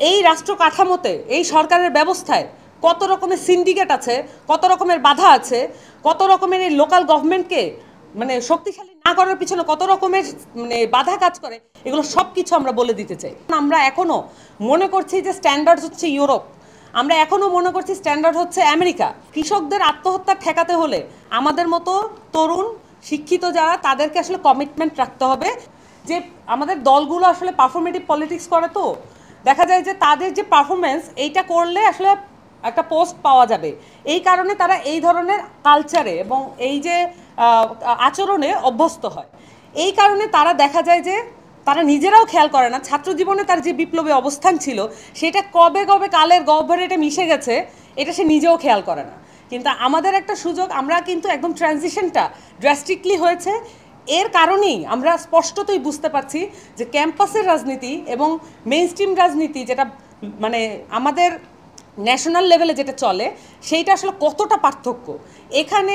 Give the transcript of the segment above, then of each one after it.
এই রাষ্ট্র কাঠামোতে এই সরকারের ব্যবস্থায় কত রকমের সিন্ডিকেট আছে, কত রকমের বাধা আছে, কত রকমের এই লোকাল গভর্নমেন্টকে মানে শক্তিশালী না করার পিছনে কত রকমের মানে বাধা কাজ করে, এগুলো সব কিছু আমরা বলে দিতে চাই। আমরা এখনো মনে করছি যে স্ট্যান্ডার্ড হচ্ছে ইউরোপ, আমরা এখনো মনে করছি স্ট্যান্ডার্ড হচ্ছে আমেরিকা। কৃষকদের আত্মহত্যা ঠেকাতে হলে আমাদের মতো তরুণ শিক্ষিত যারা, তাদেরকে আসলে কমিটমেন্ট রাখতে হবে যে আমাদের দলগুলো আসলে পারফরমেটিভ পলিটিক্স করে, তো দেখা যায় যে তাদের যে পারফরমেন্স এইটা করলে আসলে একটা পোস্ট পাওয়া যাবে, এই কারণে তারা এই ধরনের কালচারে এবং এই যে আচরণে অভ্যস্ত হয়। এই কারণে তারা দেখা যায় যে তারা নিজেরাও খেয়াল করে না ছাত্র জীবনে তার যে বিপ্লবী অবস্থান ছিল সেটা কবে কবে কালের গহ্বরে এটা মিশে গেছে, এটা সে নিজেও খেয়াল করে না। কিন্তু আমাদের একটা সুযোগ, আমরা কিন্তু একদম ট্রানজিশনটা ড্রাস্টিকলি হয়েছে। এর কারণেই আমরা স্পষ্টতই বুঝতে পারছি যে ক্যাম্পাসের রাজনীতি এবং মেইনস্ট্রিম রাজনীতি, যেটা মানে আমাদের ন্যাশনাল লেভেলে যেটা চলে, সেইটা আসলে কতটা পার্থক্য। এখানে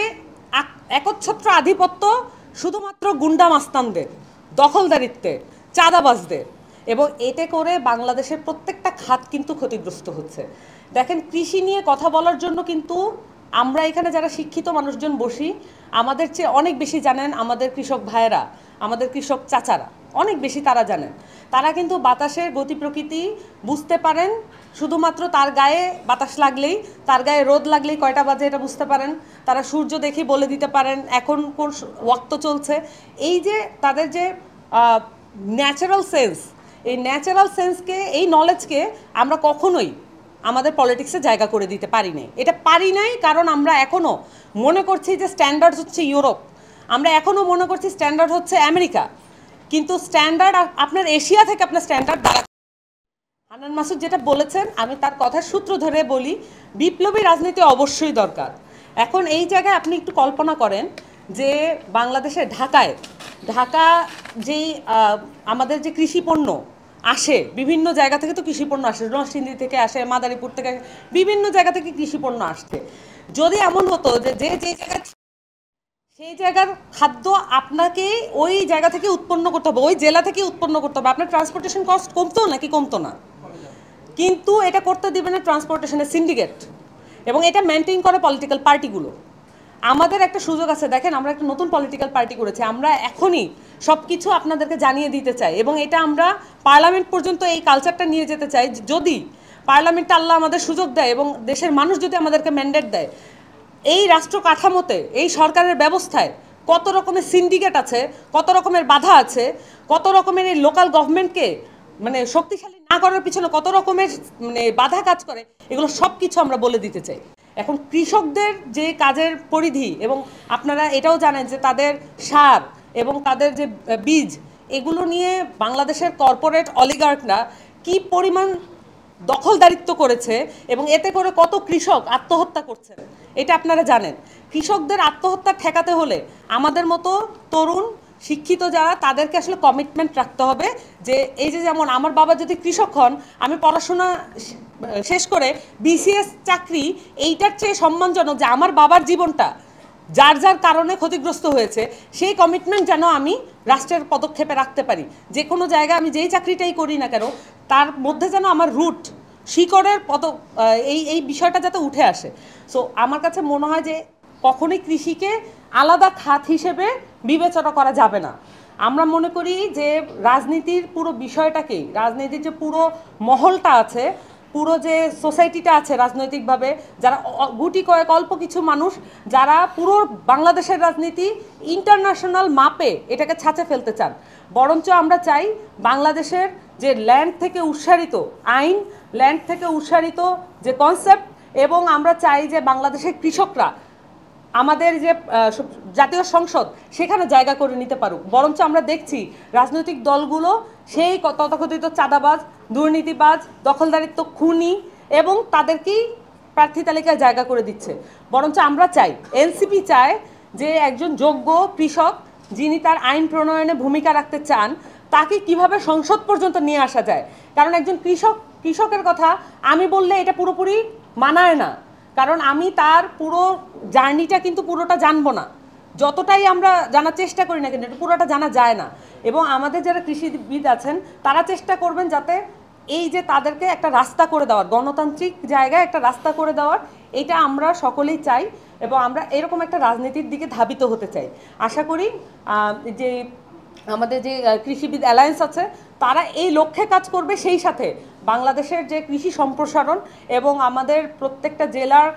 একচ্ছত্র আধিপত্য শুধুমাত্র গুন্ডা মাস্তানদের, দখলদারিত্বের, চাঁদাবাজদের, এবং এতে করে বাংলাদেশের প্রত্যেকটা খাত কিন্তু ক্ষতিগ্রস্ত হচ্ছে। দেখেন, কৃষি নিয়ে কথা বলার জন্য কিন্তু আমরা এখানে যারা শিক্ষিত মানুষজন বসি, আমাদের চেয়ে অনেক বেশি জানেন আমাদের কৃষক ভাইয়েরা, আমাদের কৃষক চাচারা, অনেক বেশি তারা জানেন। তারা কিন্তু বাতাসের গতি প্রকৃতি বুঝতে পারেন, শুধুমাত্র তার গায়ে বাতাস লাগলেই, তার গায়ে রোদ লাগলেই কয়টা বাজে এটা বুঝতে পারেন। তারা সূর্য দেখে বলে দিতে পারেন এখন কোন ওয়াক্ত চলছে। এই যে তাদের যে ন্যাচারাল সেন্স, এই ন্যাচারাল সেন্সকে, এই নলেজকে আমরা কখনোই আমাদের পলিটিক্সে জায়গা করে দিতে পারি নাই। এটা পারি নাই কারণ আমরা এখনও মনে করছি যে স্ট্যান্ডার্ড হচ্ছে ইউরোপ, আমরা এখনও মনে করছি স্ট্যান্ডার্ড হচ্ছে আমেরিকা। কিন্তু স্ট্যান্ডার্ড আপনার এশিয়া থেকে আপনার স্ট্যান্ডার্ড দাঁড়াচ্ছে। হান্নান মাসুদ যেটা বলেছেন, আমি তার কথার সূত্র ধরে বলি, বিপ্লবী রাজনীতি অবশ্যই দরকার। এখন এই জায়গায় আপনি একটু কল্পনা করেন যে বাংলাদেশের ঢাকা যেই আমাদের যে কৃষি পণ্য আসে, বিভিন্ন জায়গা থেকে তো কৃষি পণ্য আসে, নরসিংদী থেকে আসে, মাদারীপুর থেকে, বিভিন্ন জায়গা থেকে কৃষি পণ্য আসছে। যদি এমন হতো যে যে জায়গায় সেই জায়গার খাদ্য আপনাকে ওই জায়গা থেকে উৎপন্ন করতে হবে, ওই জেলা থেকে উৎপন্ন করতে হবে, আপনার ট্রান্সপোর্টেশন কস্ট কমতো নাকি কমতো না? কিন্তু এটা করতে দিবে না ট্রান্সপোর্টেশনের সিন্ডিকেট, এবং এটা মেনটেন করে পলিটিক্যাল পার্টিগুলো। আমাদের একটা সুযোগ আছে, দেখেন আমরা একটা নতুন পলিটিক্যাল পার্টি করেছি, আমরা এখনই সব কিছু আপনাদেরকে জানিয়ে দিতে চাই, এবং এটা আমরা পার্লামেন্ট পর্যন্ত এই কালচারটা নিয়ে যেতে চাই। যদি পার্লামেন্টে আল্লাহ আমাদের সুযোগ দেয় এবং দেশের মানুষ যদি আমাদেরকে ম্যান্ডেট দেয়, এই রাষ্ট্র কাঠামোতে এই সরকারের ব্যবস্থায় কত রকমের সিন্ডিকেট আছে, কত রকমের বাধা আছে, কত রকমের এই লোকাল গভর্নমেন্টকে মানে শক্তিশালী না করার পিছনে কত রকমের মানে বাধা কাজ করে, এগুলো সব কিছু আমরা বলে দিতে চাই। এখন কৃষকদের যে কাজের পরিধি, এবং আপনারা এটাও জানেন যে তাদের সার এবং তাদের যে বীজ, এগুলো নিয়ে বাংলাদেশের কর্পোরেট অলিগার্করা কি পরিমাণ দখলদারিত্ব করেছে, এবং এতে করে কত কৃষক আত্মহত্যা করছেন, এটা আপনারা জানেন। কৃষকদের আত্মহত্যা ঠেকাতে হলে আমাদের মতো তরুণ শিক্ষিত যারা, তাদেরকে আসলে কমিটমেন্ট রাখতে হবে যে এই যে যেমন আমার বাবা যদি কৃষক হন, আমি পড়াশোনা শেষ করে বিসিএস চাকরি, এইটার চেয়ে সম্মানজনক যে আমার বাবার জীবনটা যার যার কারণে ক্ষতিগ্রস্ত হয়েছে, সেই কমিটমেন্ট যেন আমি রাষ্ট্রের পদক্ষেপে রাখতে পারি। যে কোনো জায়গায় আমি যেই চাকরিটাই করি না কেন, তার মধ্যে যেন আমার রুট, শিকড়ের এই বিষয়টা যাতে উঠে আসে। সো আমার কাছে মনে হয় যে কখনোই কৃষিকে আলাদা খাত হিসেবে বিবেচনা করা যাবে না। আমরা মনে করি যে রাজনীতির পুরো বিষয়টাকেই, রাজনীতির যে পুরো মহলটা আছে, পুরো যে সোসাইটিটা আছে রাজনৈতিকভাবে, যারা গুটি কয়েক অল্প কিছু মানুষ যারা পুরো বাংলাদেশের রাজনীতি ইন্টারন্যাশনাল মাপে এটাকে ছাঁচে ফেলতে চান, বরঞ্চ আমরা চাই বাংলাদেশের যে ল্যান্ড থেকে উৎসারিত আইন, ল্যান্ড থেকে উৎসারিত যে কনসেপ্ট, এবং আমরা চাই যে বাংলাদেশের কৃষকরা আমাদের যে জাতীয় সংসদ সেখানে জায়গা করে নিতে পারুক। বরঞ্চ আমরা দেখছি রাজনৈতিক দলগুলো সেই তথাকথিত চাঁদাবাজ, দুর্নীতিবাজ, দখলদারিত্ব, খুনি, এবং তাদেরকেই প্রার্থী তালিকায় জায়গা করে দিচ্ছে। বরঞ্চ আমরা চাই, এনসিপি চায় যে একজন যোগ্য কৃষক যিনি তার আইন প্রণয়নে ভূমিকা রাখতে চান, তাকে কিভাবে সংসদ পর্যন্ত নিয়ে আসা যায়। কারণ একজন কৃষকের কথা আমি বললে এটা পুরোপুরি মানায় না, কারণ আমি তার পুরো জার্নিটা কিন্তু পুরোটা জানবো না, যতটাই আমরা জানার চেষ্টা করি না কিন্তু পুরোটা জানা যায় না। এবং আমাদের যারা কৃষিবিদ আছেন তারা চেষ্টা করবেন যাতে এই যে তাদেরকে একটা রাস্তা করে দেওয়ার, গণতান্ত্রিক জায়গায় একটা রাস্তা করে দেওয়ার, এটা আমরা সকলেই চাই এবং আমরা এরকম একটা রাজনীতির দিকে ধাবিত হতে চাই। আশা করি যে আমাদের যে কৃষিবিদ অ্যালায়েন্স আছে তারা এই লক্ষ্যে কাজ করবে, সেই সাথে বাংলাদেশের যে কৃষি সম্প্রসারণ এবং আমাদের প্রত্যেকটা জেলার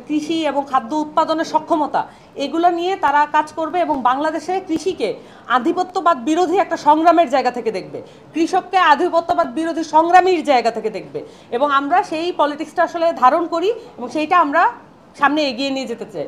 কৃষি এবং খাদ্য উৎপাদনের সক্ষমতা, এগুলো নিয়ে তারা কাজ করবে এবং বাংলাদেশে কৃষিকে আধিপত্যবাদ বিরোধী একটা সংগ্রামের জায়গা থেকে দেখবে, কৃষককে আধিপত্যবাদ বিরোধী সংগ্রামীর জায়গা থেকে দেখবে এবং আমরা সেই পলিটিক্সটা আসলে ধারণ করি এবং সেইটা আমরা সামনে এগিয়ে নিয়ে যেতে চাই।